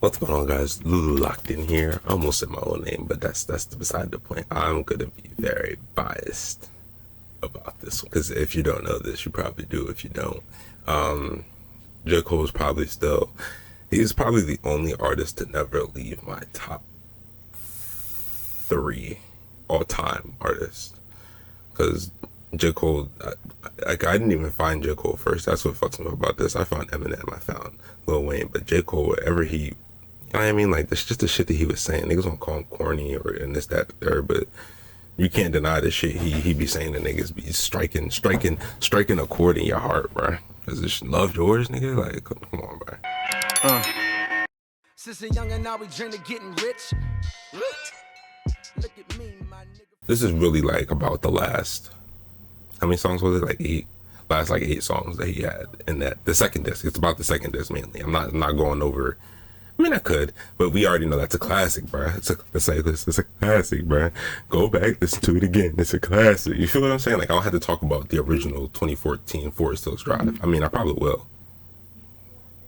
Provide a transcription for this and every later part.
What's going on, guys? Lulu Locked In here. I almost said my own name, but that's beside the point. I'm gonna be very biased about this one because if you don't know this, you probably do. If you don't, J. Cole is probably still he's probably the only artist to never leave my top three all-time artists. Because J. Cole, I didn't even find J. Cole first. That's what fucks me up about this. I found Eminem, I found Lil Wayne, but J. Cole, whatever he, you know what I mean? Like, that's just the shit that he was saying. Niggas won't call him corny or and this, that, the third, but you can't deny the shit he be saying. The niggas be striking a chord in your heart, bro. Cause it's love yours, nigga. Like, come on, bro. Since a young and now we dream of getting rich. Look at me, my nigga. This is really like about the last, how many songs was it? Like eight. Last like 8 songs that he had in that the second disc. It's about the second disc mainly. I'm not going over. I mean, I could, but we already know that's a classic, bro. It's a classic, bro. Go back, listen to it again. It's a classic. You feel what I'm saying? Like, I don't have to talk about the original 2014 Forest Hills Drive. I mean, I probably will,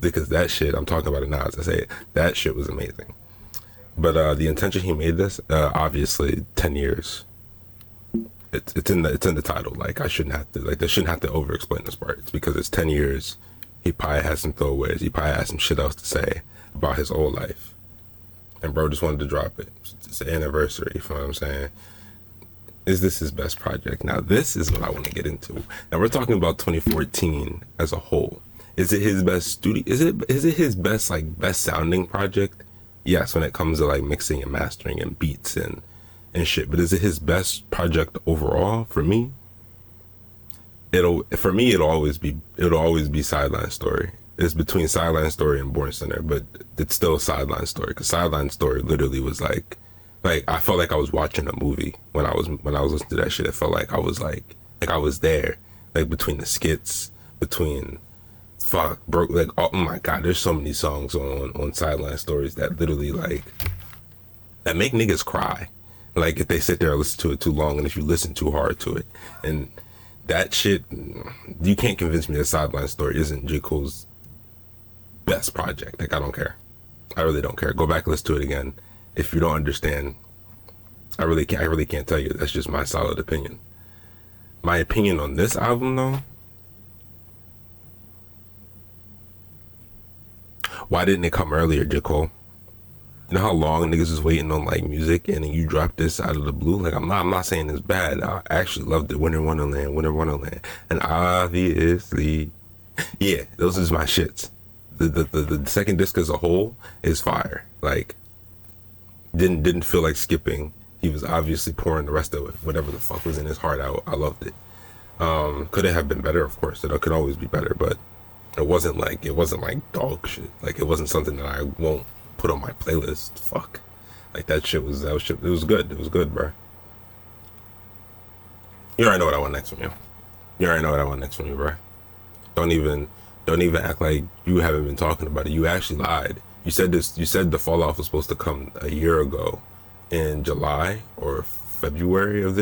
because that shit, I'm talking about it now as I say it, that shit was amazing. But the intention he made this, obviously 10 years. It's in the title. Like, they shouldn't have to over explain this part. It's because it's 10 years. He probably has some throwaways. He probably has some shit else to say about his old life. And bro just wanted to drop it. It's an anniversary, you know what I'm saying? Is this his best project? Now this is what I want to get into. Now we're talking about 2014 as a whole. Is it his best studio? Is it his best, like, best sounding project? Yes, when it comes to like mixing and mastering and beats and shit. But is it his best project overall? For me, it'll always be Sideline Story. It's between Sideline Story and Born Center, but it's still Sideline Story, because Sideline Story literally was like I felt like I was watching a movie when I was listening to that shit. It felt like I was like I was there, like between the skits, between broke, like, oh my god, there's so many songs on Sideline Stories that literally like that make niggas cry, like if they sit there and listen to it too long, and if you listen too hard to it. And that shit, you can't convince me that Sideline Story isn't J. Cole's best project. Like, I don't care. I really don't care. Go back and listen to it again. If you don't understand, I really can't tell you. That's just my solid opinion. My opinion on this album, though, why didn't it come earlier, J. Cole? You know how long niggas was waiting on like music, and then you dropped this out of the blue? Like, I'm not saying it's bad. I actually loved it. Winter Wonderland, and obviously, yeah, those is my shits. The second disc as a whole is fire. Like, didn't feel like skipping. He was obviously pouring the rest of it, whatever the fuck was in his heart out. I loved it. Could it have been better? Of course, it could always be better, but it wasn't like dog shit. Like, it wasn't something that I won't put on my playlist. Fuck, like that shit was shit. It was good. It was good, bro. You already know what I want next from you, bro. Don't even act like you haven't been talking about it. You actually lied. You said the fall off was supposed to come a year ago in July or February of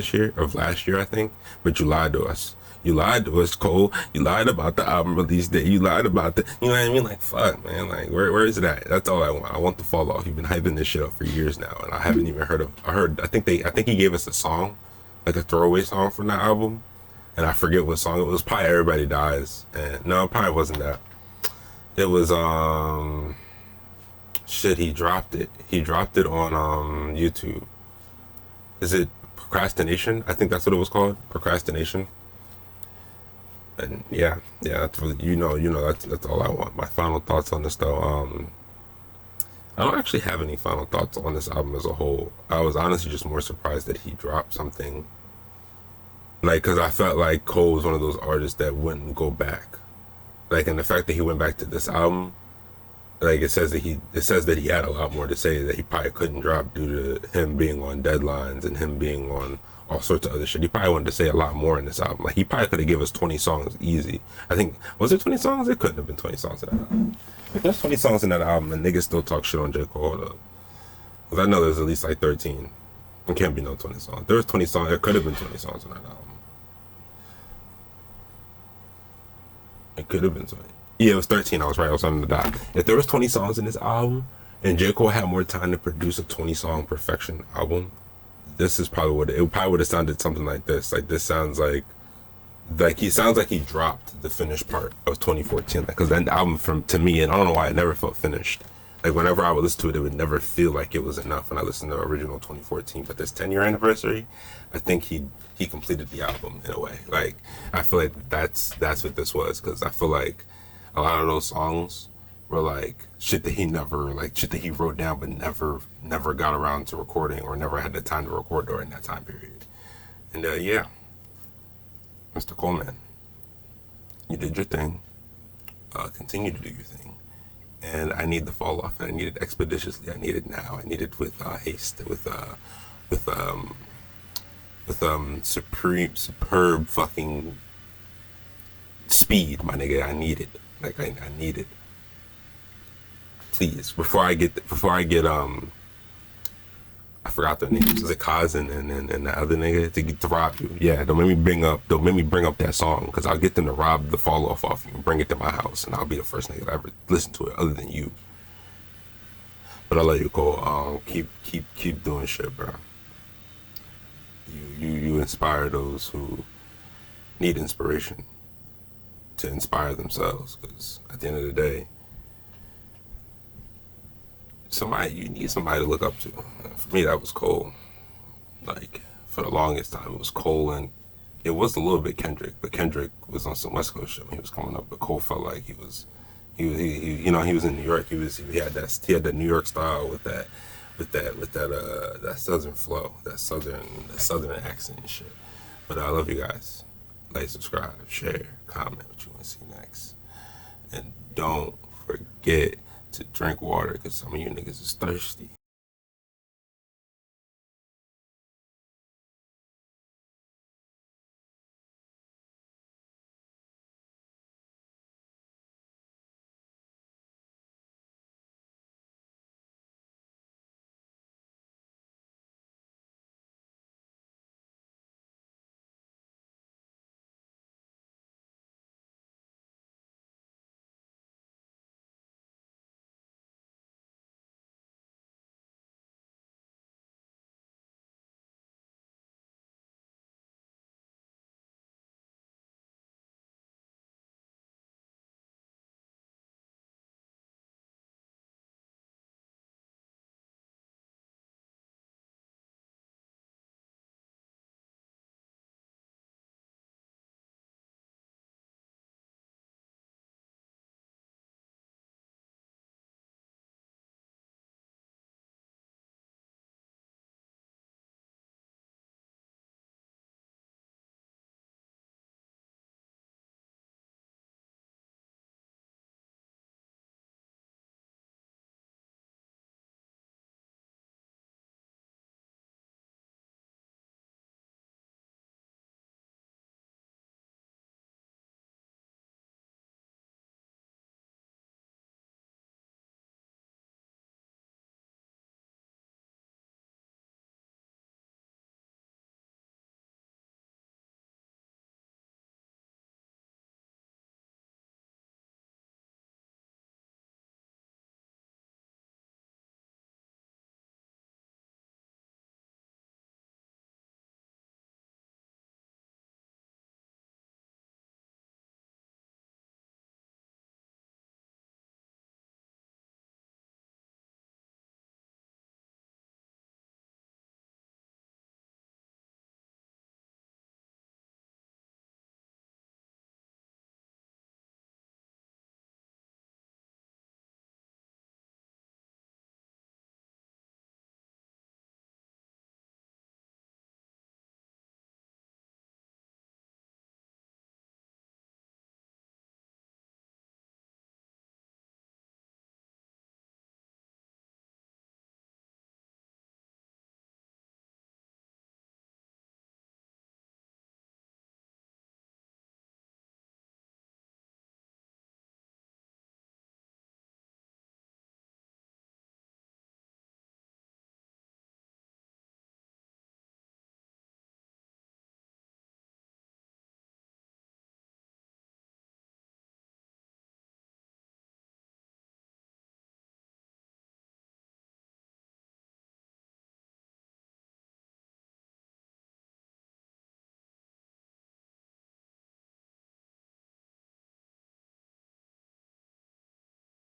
last year, I think. But you lied to us. You lied to us, Cole. You lied about the album release date. You lied about the, you know what I mean? Like, fuck, man. Like, where is it at? That's all I want. I want the fall off. You've been hyping this shit up for years now, and I haven't even I think he gave us a song, like a throwaway song from that album, and I forget what song it was. Probably Everybody Dies. And no, it probably wasn't that. It was shit. He dropped it. He dropped it on YouTube. Is it Procrastination? I think that's what it was called. Procrastination. And yeah, that's really, you know, that's all I want. My final thoughts on this, though. I don't actually have any final thoughts on this album as a whole. I was honestly just more surprised that he dropped something, like, because I felt like Cole was one of those artists that wouldn't go back. Like, and the fact that he went back to this album, like, it says that he had a lot more to say that he probably couldn't drop due to him being on deadlines and him being on all sorts of other shit. He probably wanted to say a lot more in this album. Like, he probably could have given us 20 songs easy. I think, was it 20 songs? It couldn't have been 20 songs in that album. If there's 20 songs in that album and niggas still talk shit on J. Cole, though, because I know there's at least like 13. It can't be no 20 songs. There was 20 songs. It could have been 20 songs on that album. It could have been 20. Yeah, it was 13. I was right. I was on the dot. If there was 20 songs in this album, and J. Cole had more time to produce a 20-song perfection album, this is probably what it probably would have sounded something like this. Like this sounds like he sounds like he dropped the finished part of 2014. Because that album, from to me, and I don't know why, it never felt finished. Like whenever I would listen to it, it would never feel like it was enough when I listened to the original 2014. But this 10-year anniversary, I think he completed the album in a way. Like I feel like that's what this was, because I feel like a lot of those songs were like shit that he wrote down but never got around to recording, or never had the time to record during that time period. And yeah, Mr. Coleman, you did your thing. Continue to do your thing. And I need the fall off, and I need it expeditiously. I need it now. I need it with haste, with superb fucking speed, my nigga. I need it. Like I need it. Please, before I get I forgot their names. Is it Kaz and the other nigga to rob you? Yeah, don't make me bring up that song, because I'll get them to rob the fall off you and bring it to my house, and I'll be the first nigga to ever listen to it other than you. But I love you, Cole. Keep doing shit, bro. You inspire those who need inspiration to inspire themselves, because at the end of the day, you need somebody to look up to. For me, that was Cole. Like for the longest time, it was Cole, and it was a little bit Kendrick, but Kendrick was on some West Coast shit when he was coming up. But Cole felt like he was in New York. He had that New York style with that southern flow, that southern accent and shit. But I love you guys. Like, subscribe, share, comment what you want to see next, and don't forget to drink water, because some of you niggas is thirsty.